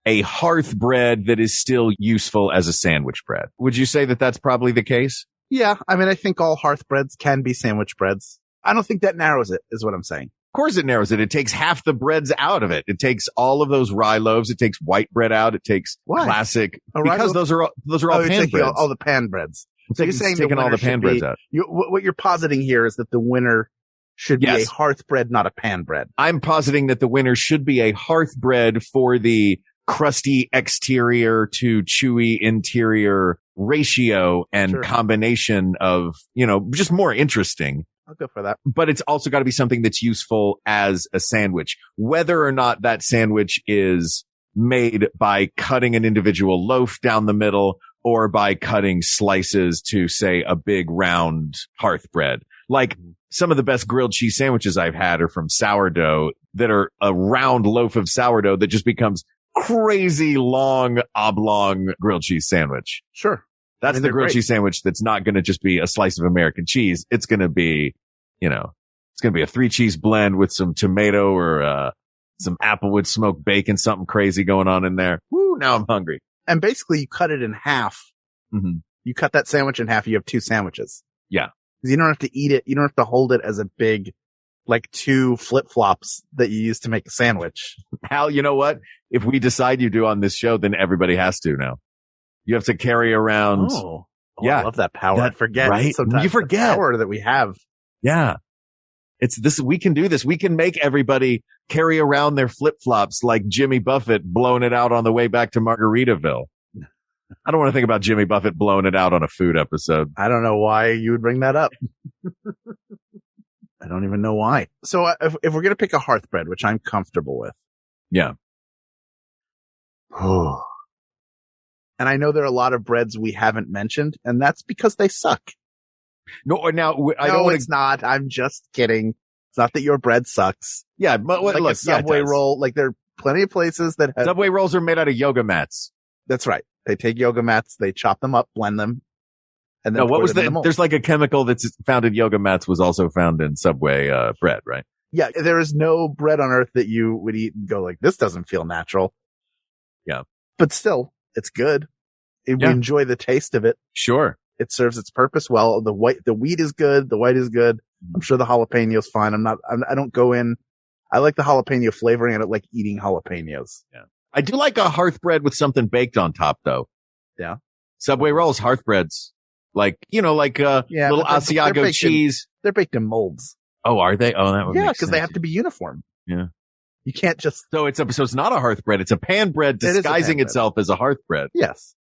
[SPEAKER 2] a hearth bread that is still useful as a sandwich bread. Would you say that that's probably the case?
[SPEAKER 1] Yeah. I mean, I think all hearth breads can be sandwich breads. I don't think that narrows it, is what I'm saying.
[SPEAKER 2] Of course it narrows it. It takes half the breads out of it. It takes all of those rye loaves. It takes white bread out. It takes
[SPEAKER 1] Why?
[SPEAKER 2] classic,
[SPEAKER 1] A rye
[SPEAKER 2] because
[SPEAKER 1] loaf?
[SPEAKER 2] those are all
[SPEAKER 1] you're
[SPEAKER 2] pan
[SPEAKER 1] taking
[SPEAKER 2] breads.
[SPEAKER 1] all the pan breads. So you're saying
[SPEAKER 2] taking
[SPEAKER 1] the
[SPEAKER 2] all
[SPEAKER 1] winner
[SPEAKER 2] the pan
[SPEAKER 1] should
[SPEAKER 2] breads
[SPEAKER 1] be-
[SPEAKER 2] out.
[SPEAKER 1] what you're positing here is that the winner should be
[SPEAKER 2] Yes.
[SPEAKER 1] a hearth bread, not a pan bread.
[SPEAKER 2] I'm positing that the winner should be a hearth bread for the crusty exterior to chewy interior ratio and
[SPEAKER 1] Sure.
[SPEAKER 2] combination of, just more interesting.
[SPEAKER 1] I'll go for that.
[SPEAKER 2] But it's also got to be something that's useful as a sandwich. Whether or not that sandwich is made by cutting an individual loaf down the middle or by cutting slices to, say, a big round hearth bread. Like some of the best grilled cheese sandwiches I've had are from sourdough that are a round loaf of sourdough that just becomes crazy long oblong grilled cheese sandwich.
[SPEAKER 1] Sure.
[SPEAKER 2] That's the
[SPEAKER 1] they're
[SPEAKER 2] grilled
[SPEAKER 1] great.
[SPEAKER 2] cheese sandwich that's not going to just be a slice of American cheese. It's going to be, it's going to be a 3-cheese blend with some tomato or some applewood smoked bacon, something crazy going on in there. Woo, now I'm hungry.
[SPEAKER 1] And basically you cut it in half.
[SPEAKER 2] Mm-hmm.
[SPEAKER 1] You cut that sandwich in half. You have two sandwiches.
[SPEAKER 2] Yeah.
[SPEAKER 1] 'Cause you don't have to eat it. You don't have to hold it as a big, like 2 flip-flops that you use to make a sandwich.
[SPEAKER 2] Hal, you know what? If we decide you do on this show, then everybody has to now. You have to carry around.
[SPEAKER 1] Oh,
[SPEAKER 2] yeah.
[SPEAKER 1] I love that power. I forget.
[SPEAKER 2] right?
[SPEAKER 1] Sometimes
[SPEAKER 2] You forget.
[SPEAKER 1] the power that we have.
[SPEAKER 2] Yeah. It's this. We can do this. We can make everybody carry around their flip-flops like Jimmy Buffett blowing it out on the way back to Margaritaville. I don't want to think about Jimmy Buffett blowing it out on a food episode.
[SPEAKER 1] I don't know why you would bring that up. I don't even know why. So if we're going to pick a hearth bread, which I'm comfortable with.
[SPEAKER 2] Yeah.
[SPEAKER 1] And I know there are a lot of breads we haven't mentioned, and that's because they suck.
[SPEAKER 2] No, now I don't
[SPEAKER 1] No,
[SPEAKER 2] want
[SPEAKER 1] it's not. I'm just kidding. It's not that your bread sucks.
[SPEAKER 2] Yeah, but
[SPEAKER 1] Like
[SPEAKER 2] look,
[SPEAKER 1] a Subway
[SPEAKER 2] yeah, it does.
[SPEAKER 1] roll. Like there are plenty of places that have.
[SPEAKER 2] Subway rolls are made out of yoga mats.
[SPEAKER 1] That's right. They take yoga mats, they chop them up, blend them, and then
[SPEAKER 2] No, what
[SPEAKER 1] put
[SPEAKER 2] was
[SPEAKER 1] it in the
[SPEAKER 2] the?
[SPEAKER 1] mold.
[SPEAKER 2] There's like a chemical that's found in yoga mats was also found in Subway bread, right?
[SPEAKER 1] Yeah, there is no bread on earth that you would eat and go like, this doesn't feel natural.
[SPEAKER 2] Yeah.
[SPEAKER 1] But still, it's good. We
[SPEAKER 2] Yeah.
[SPEAKER 1] enjoy the taste of it.
[SPEAKER 2] Sure.
[SPEAKER 1] It serves its purpose well. The wheat is good. The white is good. I'm sure the jalapeno's fine. I don't go in. I like the jalapeno flavoring. I don't like eating jalapenos.
[SPEAKER 2] I do like a hearth bread with something baked on top, though.
[SPEAKER 1] Yeah.
[SPEAKER 2] Subway rolls, hearth breads, like little
[SPEAKER 1] but they're
[SPEAKER 2] Asiago
[SPEAKER 1] baked in-
[SPEAKER 2] cheese.
[SPEAKER 1] They're baked in molds.
[SPEAKER 2] Oh, are they? Oh, that would
[SPEAKER 1] Yeah,
[SPEAKER 2] make
[SPEAKER 1] because they
[SPEAKER 2] sense.
[SPEAKER 1] have to be uniform.
[SPEAKER 2] Yeah.
[SPEAKER 1] You can't just,
[SPEAKER 2] So it's not a hearth bread. It's a pan bread
[SPEAKER 1] It is a
[SPEAKER 2] disguising
[SPEAKER 1] pan bread.
[SPEAKER 2] itself as a hearth bread.
[SPEAKER 1] yes.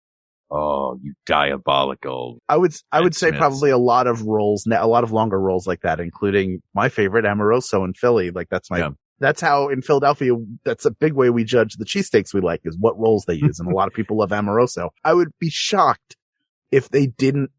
[SPEAKER 2] Oh, you diabolical.
[SPEAKER 1] I would say
[SPEAKER 2] Smiths.
[SPEAKER 1] probably a lot of rolls, a lot of longer rolls like that, including my favorite Amoroso in Philly. Like that's how in Philadelphia, that's a big way we judge the cheesesteaks we like is what rolls they use. And a lot of people love Amoroso. I would be shocked if they didn't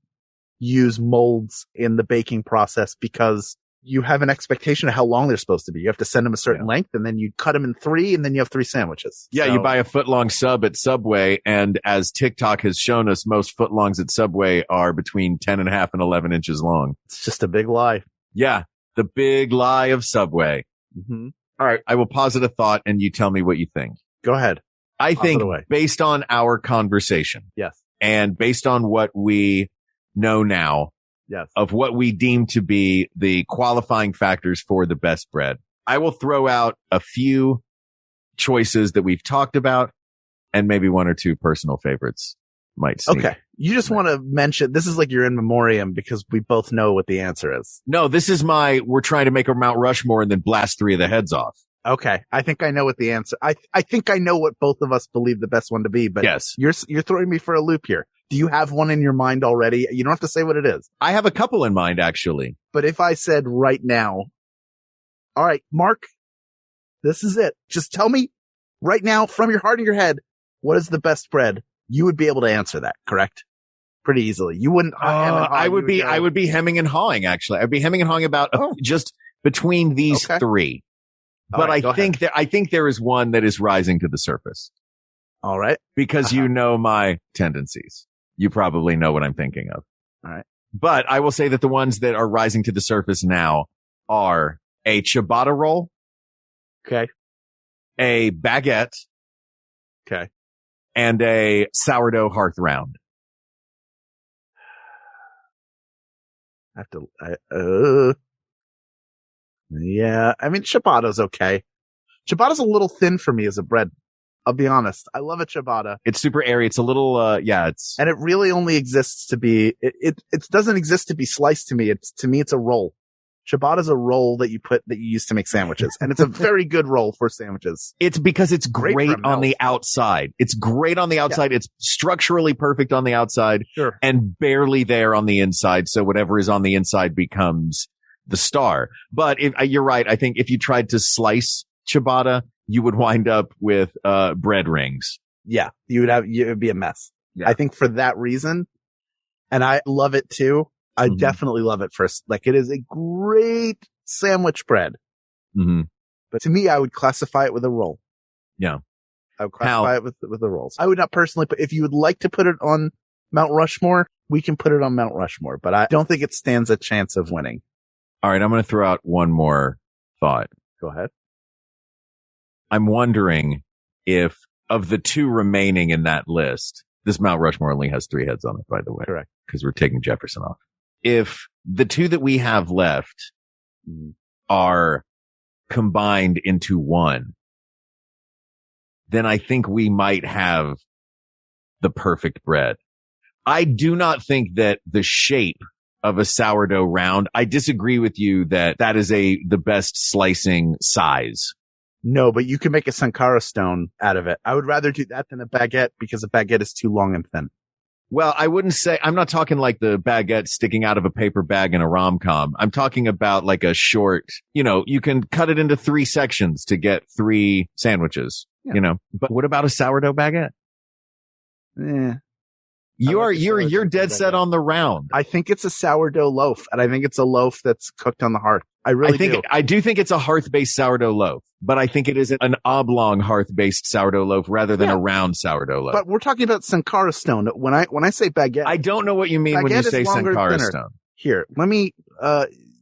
[SPEAKER 1] use molds in the baking process because you have an expectation of how long they're supposed to be. You have to send them a certain length and then you cut them in 3 and then you have 3 sandwiches.
[SPEAKER 2] Yeah,
[SPEAKER 1] So-
[SPEAKER 2] you buy a foot-long sub at Subway, and as TikTok has shown us, most foot-longs at Subway are between 10.5 and 11 inches long.
[SPEAKER 1] It's just a big lie.
[SPEAKER 2] Yeah, the big lie of Subway.
[SPEAKER 1] Mm-hmm.
[SPEAKER 2] All right, I will posit a thought, and you tell me what you think.
[SPEAKER 1] Go ahead.
[SPEAKER 2] I
[SPEAKER 1] Toss
[SPEAKER 2] think
[SPEAKER 1] it away.
[SPEAKER 2] based on our conversation
[SPEAKER 1] Yes.
[SPEAKER 2] and based on what we know now,
[SPEAKER 1] Yes.
[SPEAKER 2] of what we deem to be the qualifying factors for the best bread. I will throw out a few choices that we've talked about and maybe one or two personal favorites might sneak.
[SPEAKER 1] Okay. You just want to mention, this is like your in memoriam because we both know what the answer is.
[SPEAKER 2] No, this is we're trying to make a Mount Rushmore and then blast 3 of the heads off.
[SPEAKER 1] Okay. I think I know what the answer, I think I know what both of us believe the best one to be, but
[SPEAKER 2] yes,
[SPEAKER 1] you're throwing me for a loop here. Do you have one in your mind already? You don't have to say what it is.
[SPEAKER 2] I have a couple in mind, actually.
[SPEAKER 1] But if I said right now, all right, Mark, this is it. Just tell me right now from your heart and your head, what is the best bread? You would be able to answer that, correct? Pretty easily. You wouldn't.
[SPEAKER 2] I would be hemming and hawing, actually. I'd be hemming and hawing about just between these 3. But I think there is one that is rising to the surface.
[SPEAKER 1] All right.
[SPEAKER 2] Because you know my tendencies. You probably know what I'm thinking of.
[SPEAKER 1] All right.
[SPEAKER 2] But I will say that the ones that are rising to the surface now are a ciabatta roll.
[SPEAKER 1] Okay.
[SPEAKER 2] A baguette.
[SPEAKER 1] Okay.
[SPEAKER 2] And a sourdough hearth round.
[SPEAKER 1] Yeah. I mean, ciabatta's okay. Ciabatta's a little thin for me as a bread. I'll be honest. I love a ciabatta.
[SPEAKER 2] It's super airy. It's a little,
[SPEAKER 1] and it really only exists to be, it doesn't exist to be sliced to me. To me, it's a roll. Ciabatta's a roll that you use to make sandwiches. And it's a very good roll for sandwiches.
[SPEAKER 2] It's because it's great on the outside. It's great on the outside. Yeah. It's structurally perfect on the outside.
[SPEAKER 1] Sure.
[SPEAKER 2] And barely there on the inside. So whatever is on the inside becomes the star. But you're right. I think if you tried to slice ciabatta, you would wind up with bread rings.
[SPEAKER 1] Yeah, it would be a mess. Yeah. I think for that reason, and I love it too. I definitely love it first. Like, it is a great sandwich bread.
[SPEAKER 2] Mm-hmm.
[SPEAKER 1] But to me, I would classify it with a roll.
[SPEAKER 2] Yeah.
[SPEAKER 1] I would classify it with the rolls. I would not personally, but if you would like to put it on Mount Rushmore, we can put it on Mount Rushmore. But I don't think it stands a chance of winning.
[SPEAKER 2] All right, I'm going to throw out one more thought.
[SPEAKER 1] Go ahead.
[SPEAKER 2] I'm wondering if of the 2 remaining in that list, this Mount Rushmore only has 3 heads on it, by the way.
[SPEAKER 1] Correct.
[SPEAKER 2] Because we're taking Jefferson off. If the 2 that we have left are combined into one, then I think we might have the perfect bread. I do not think that the shape of a sourdough round, I disagree with you that is the best slicing size.
[SPEAKER 1] No, but you can make a Sankara stone out of it. I would rather do that than a baguette because a baguette is too long and thin.
[SPEAKER 2] Well, I wouldn't say, I'm not talking like the baguette sticking out of a paper bag in a rom-com. I'm talking about like a short, you can cut it into 3 sections to get 3 sandwiches, But what about a sourdough baguette? You're dead set on the round.
[SPEAKER 1] I think it's a sourdough loaf, and I think it's a loaf that's cooked on the hearth. I do think
[SPEAKER 2] it's a hearth-based sourdough loaf, but I think it is an oblong hearth-based sourdough loaf rather than a round sourdough loaf.
[SPEAKER 1] But we're talking about Sankara stone. When I say baguette,
[SPEAKER 2] I don't know what you mean when you say Sankara stone.
[SPEAKER 1] Here, let me.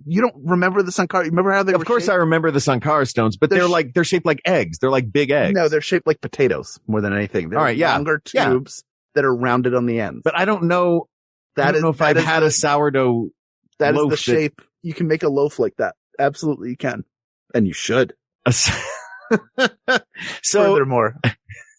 [SPEAKER 1] You don't remember the Sankara? You remember how they were
[SPEAKER 2] Of course,
[SPEAKER 1] shaped?
[SPEAKER 2] I remember the Sankara stones, but they're shaped like eggs. They're like big eggs.
[SPEAKER 1] No, they're shaped like potatoes more than anything. They're longer tubes that are rounded on the ends.
[SPEAKER 2] But I don't know. I don't know if I've had a sourdough.
[SPEAKER 1] That is the shape. You can make a loaf like that. Absolutely, you can, and you should. Furthermore,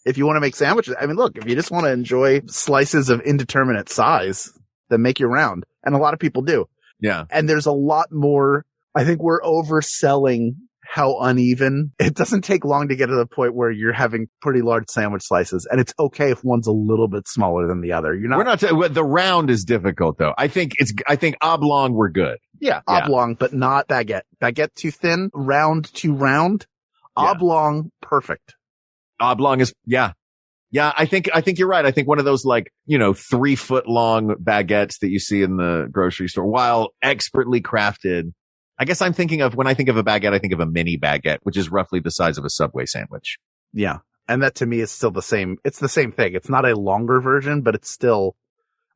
[SPEAKER 1] if you want to make sandwiches, I mean, look, if you just want to enjoy slices of indeterminate size, then make your round, and a lot of people do.
[SPEAKER 2] Yeah,
[SPEAKER 1] and there's a lot more. I think we're overselling how uneven. It doesn't take long to get to the point where you're having pretty large sandwich slices, and it's okay if one's a little bit smaller than the other. We're not.
[SPEAKER 2] The round is difficult though. I think oblong we're good.
[SPEAKER 1] Yeah, oblong, but not baguette. Baguette too thin, round too round. Oblong, perfect.
[SPEAKER 2] Oblong is yeah. I think you're right. I think one of those 3 foot long baguettes that you see in the grocery store, while expertly crafted. I guess when I think of a baguette, I think of a mini baguette, which is roughly the size of a Subway sandwich.
[SPEAKER 1] Yeah. And that to me is still the same. It's the same thing. It's not a longer version, but it's still,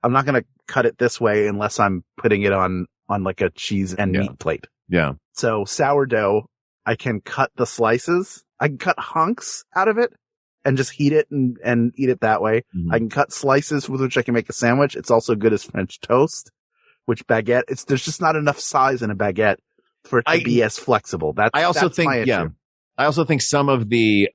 [SPEAKER 1] I'm not going to cut it this way unless I'm putting it on like a cheese and meat plate.
[SPEAKER 2] Yeah.
[SPEAKER 1] So sourdough, I can cut the slices. I can cut hunks out of it and just heat it and eat it that way. Mm-hmm. I can cut slices with which I can make a sandwich. It's also good as French toast. which baguette, there's just not enough size in a baguette for it to be as flexible.
[SPEAKER 2] I also
[SPEAKER 1] that's my issue.
[SPEAKER 2] I also think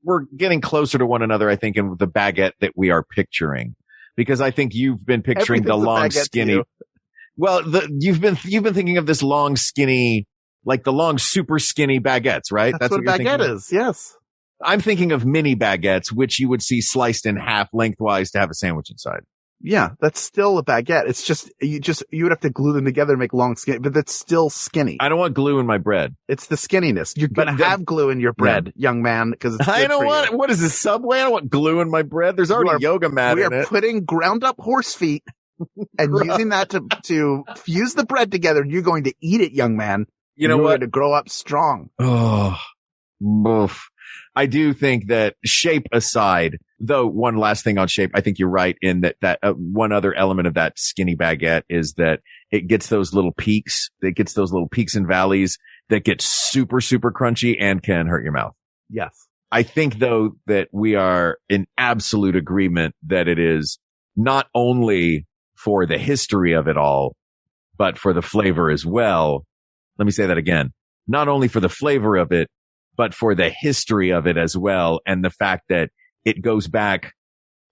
[SPEAKER 2] we're getting closer to one another, I think, in the baguette that we are picturing. Because I think you've been picturing the long, skinny. Well, you've been thinking of this long, skinny, like the long, super skinny baguettes, right?
[SPEAKER 1] That's what a baguette is. Yes.
[SPEAKER 2] I'm thinking of mini baguettes, which you would see sliced in half lengthwise to have a sandwich inside.
[SPEAKER 1] Yeah, that's still a baguette. It's just you would have to glue them together and make long skinny, but that's still skinny.
[SPEAKER 2] I don't want glue in my bread.
[SPEAKER 1] It's the skinniness. You're going to have glue in your bread, young man, because it's good
[SPEAKER 2] I don't
[SPEAKER 1] for
[SPEAKER 2] want
[SPEAKER 1] you.
[SPEAKER 2] What is this, Subway? I don't want glue in my bread. There's already yoga mat in it.
[SPEAKER 1] We are putting ground up horse feet and using that to fuse the bread together. You're going to eat it, young man.
[SPEAKER 2] You know
[SPEAKER 1] what?
[SPEAKER 2] what?
[SPEAKER 1] You're going to grow up strong.
[SPEAKER 2] Oh, oof. I do think that shape aside, though, one last thing on shape, I think you're right in that one other element of that skinny baguette is that it gets those little peaks. It gets those little peaks and valleys that get super, super crunchy and can hurt your mouth.
[SPEAKER 1] Yes.
[SPEAKER 2] I think, though, that we are in absolute agreement that it is not only for the history of it all, but for the flavor as well. Let me say that again. Not only for the flavor of it, but for the history of it as well. And the fact that it goes back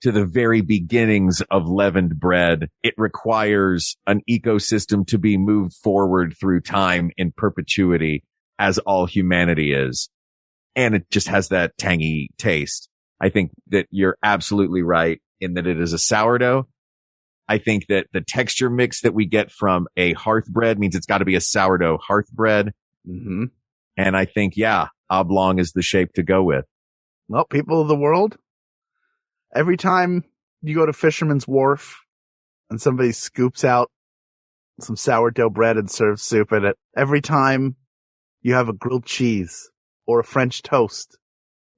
[SPEAKER 2] to the very beginnings of leavened bread. It requires an ecosystem to be moved forward through time in perpetuity, as all humanity is. And it just has that tangy taste. I think that you're absolutely right in that it is a sourdough. I think that the texture mix that we get from a hearth bread means it's got to be a sourdough hearth bread.
[SPEAKER 1] Mm-hmm.
[SPEAKER 2] And I think, oblong is the shape to go with.
[SPEAKER 1] Well, people of the world, every time you go to Fisherman's Wharf and somebody scoops out some sourdough bread and serves soup in it, every time you have a grilled cheese or a French toast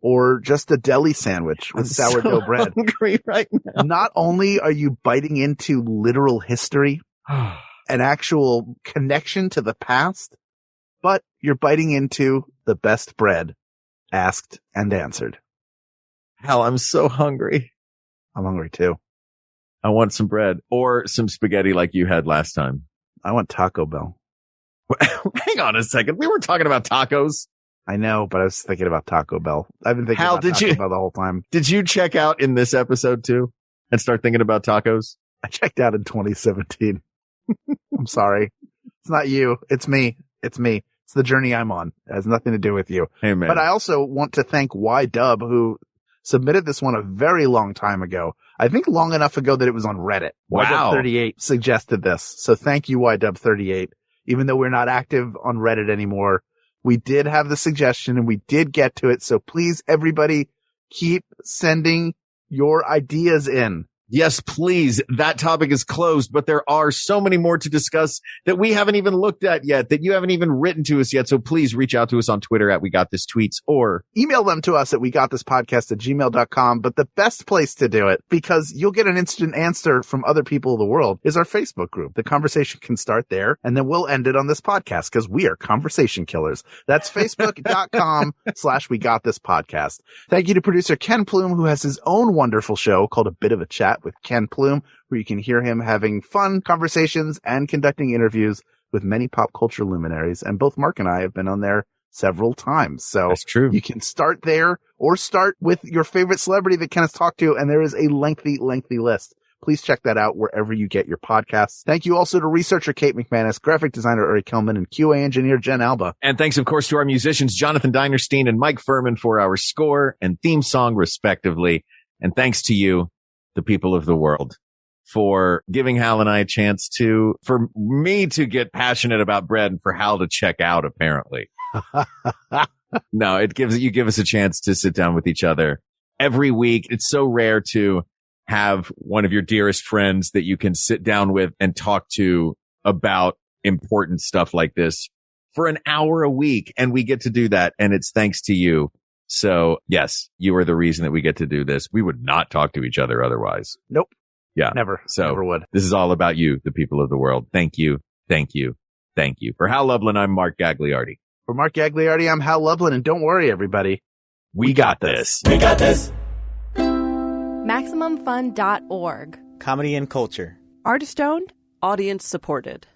[SPEAKER 1] or just a deli sandwich with sourdough bread,
[SPEAKER 2] hungry right now.
[SPEAKER 1] Not only are you biting into literal history, an actual connection to the past, but you're biting into the best bread, asked and answered.
[SPEAKER 2] Hell, I'm so hungry.
[SPEAKER 1] I'm hungry too.
[SPEAKER 2] I want some bread or some spaghetti like you had last time.
[SPEAKER 1] I want Taco Bell.
[SPEAKER 2] Hang on a second. We were talking about tacos.
[SPEAKER 1] I know, but I was thinking about Taco Bell. I've been thinking about Taco Bell the whole time.
[SPEAKER 2] Did you check out in this episode too and start thinking about tacos?
[SPEAKER 1] I checked out in 2017. I'm sorry. It's not you. It's me. It's me. It's the journey I'm on. It has nothing to do with you.
[SPEAKER 2] Hey, man.
[SPEAKER 1] But I also want to thank YDub, who submitted this one a very long time ago. I think long enough ago that it was on Reddit.
[SPEAKER 2] Wow.
[SPEAKER 1] YDub38 suggested this. So thank you, YDub38. Even though we're not active on Reddit anymore, we did have the suggestion and we did get to it. So please, everybody, keep sending your ideas in.
[SPEAKER 2] Yes, please. That topic is closed, but there are so many more to discuss that we haven't even looked at yet, that you haven't even written to us yet. So please reach out to us on Twitter at We Got This Tweets or
[SPEAKER 1] email them to us at wegotThisPodcast@gmail.com. But the best place to do it, because you'll get an instant answer from other people of the world, is our Facebook group. The conversation can start there and then we'll end it on this podcast because we are conversation killers. That's Facebook.com/WeGotThisPodcast. Thank you to producer Ken Plume, who has his own wonderful show called A Bit of a Chat with Ken Plume, where you can hear him having fun conversations and conducting interviews with many pop culture luminaries. And both Mark and I have been on there several times. So
[SPEAKER 2] that's true.
[SPEAKER 1] You can start there or start with your favorite celebrity that Ken has talked to. And there is a lengthy list. Please check that out wherever you get your podcasts. Thank you also to researcher Kate McManus, graphic designer Uri Kelman, and QA engineer Jen Alba.
[SPEAKER 2] And thanks, of course, to our musicians, Jonathan Dinerstein and Mike Furman, for our score and theme song, respectively. And thanks to you, the people of the world, for giving Hal and I a chance for me to get passionate about bread and for Hal to check out, apparently. No, you give us a chance to sit down with each other every week. It's so rare to have one of your dearest friends that you can sit down with and talk to about important stuff like this for an hour a week. And we get to do that. And it's thanks to you. So yes, you are the reason that we get to do this. We would not talk to each other otherwise.
[SPEAKER 1] Nope.
[SPEAKER 2] Yeah.
[SPEAKER 1] Never.
[SPEAKER 2] So
[SPEAKER 1] never would.
[SPEAKER 2] This is all about you, the people of the world. Thank you. Thank you. Thank you. For Hal Lublin, I'm Mark Gagliardi.
[SPEAKER 1] For Mark Gagliardi, I'm Hal Lublin. And don't worry, everybody.
[SPEAKER 2] We got this.
[SPEAKER 4] We got this.
[SPEAKER 10] MaximumFun.org.
[SPEAKER 11] Comedy and culture.
[SPEAKER 10] Artist owned.
[SPEAKER 12] Audience supported.